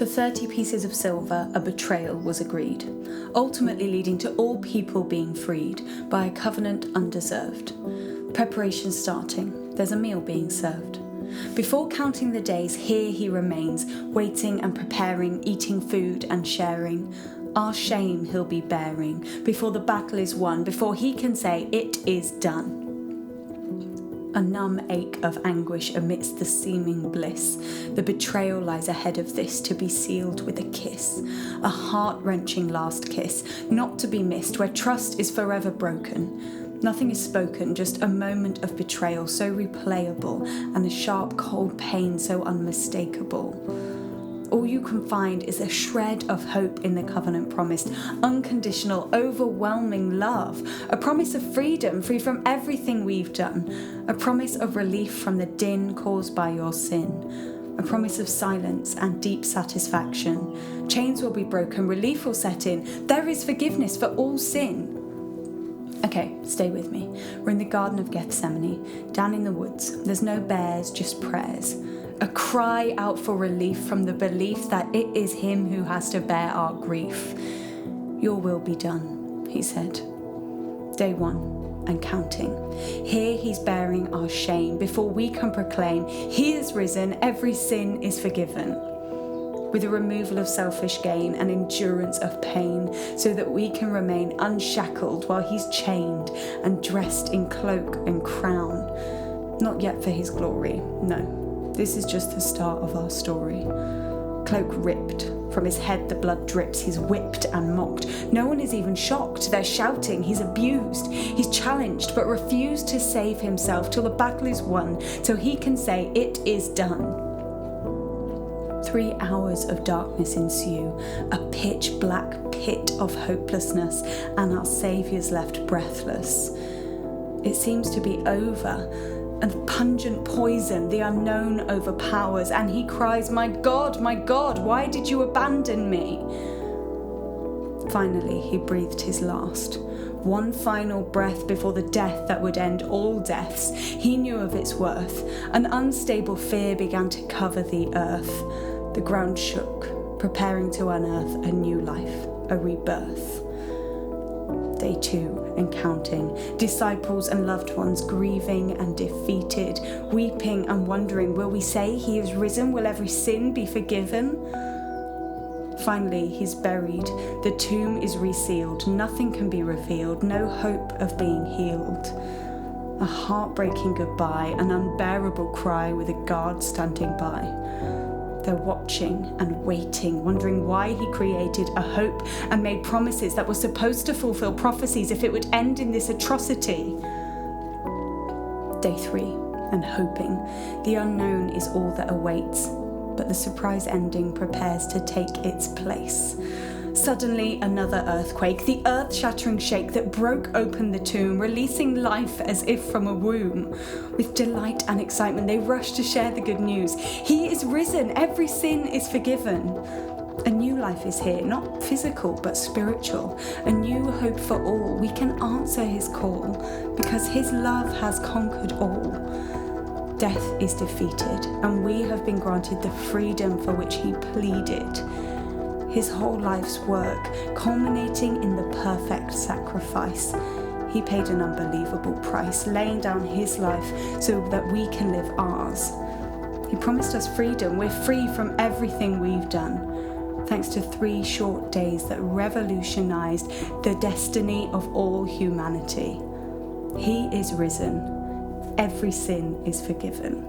For 30 pieces of silver, a betrayal was agreed, ultimately leading to all people being freed by a covenant undeserved. Preparations starting, there's a meal being served. Before counting the days, here he remains, waiting and preparing, eating food and sharing. Our shame he'll be bearing, before the battle is won, before he can say, "It is done." A numb ache of anguish amidst the seeming bliss. The betrayal lies ahead of this, to be sealed with a kiss. A heart-wrenching last kiss, not to be missed, where trust is forever broken. Nothing is spoken, just a moment of betrayal so replayable, and the sharp, cold pain so unmistakable. All you can find is a shred of hope in the covenant promised, unconditional, overwhelming love, a promise of freedom, free from everything we've done, a promise of relief from the din caused by your sin, a promise of silence and deep satisfaction. Chains will be broken, relief will set in, there is forgiveness for all sin. Okay, stay with me. We're in the Garden of Gethsemane, down in the woods. There's no bears, just prayers. A cry out for relief from the belief that it is him who has to bear our grief. Your will be done, he said. Day 1 and counting. Here he's bearing our shame before we can proclaim he is risen, every sin is forgiven. With the removal of selfish gain and endurance of pain, so that we can remain unshackled while he's chained and dressed in cloak and crown. Not yet for his glory, no. This is just the start of our story. Cloak ripped, from his head the blood drips, he's whipped and mocked. No one is even shocked, they're shouting, he's abused, he's challenged, but refused to save himself till the battle is won, so he can say, "It is done." 3 hours of darkness ensue, a pitch black pit of hopelessness, and our Saviour's left breathless. It seems to be over, and pungent poison, the unknown, overpowers, and he cries, my God, why did you abandon me?" Finally, he breathed his last. One final breath before the death that would end all deaths. He knew of its worth. An unstable fear began to cover the earth. The ground shook, preparing to unearth a new life, a rebirth. Day 2 and counting, disciples and loved ones grieving and defeated, weeping and wondering, will we say he is risen? Will every sin be forgiven? Finally, he's buried. The tomb is resealed. Nothing can be revealed. No hope of being healed. A heartbreaking goodbye, an unbearable cry with a guard standing by. They're watching and waiting, wondering why he created a hope and made promises that were supposed to fulfill prophecies if it would end in this atrocity. Day 3, and hoping. The unknown is all that awaits, but the surprise ending prepares to take its place. Suddenly, another earthquake, the earth-shattering shake that broke open the tomb, releasing life as if from a womb. With delight and excitement, they rush to share the good news. He is risen, every sin is forgiven. A new life is here, not physical but spiritual. A new hope for all. We can answer his call, because his love has conquered all. Death is defeated, and we have been granted the freedom for which he pleaded. His whole life's work, culminating in the perfect sacrifice. He paid an unbelievable price, laying down his life so that we can live ours. He promised us freedom. We're free from everything we've done, thanks to 3 short days that revolutionized the destiny of all humanity. He is risen. Every sin is forgiven.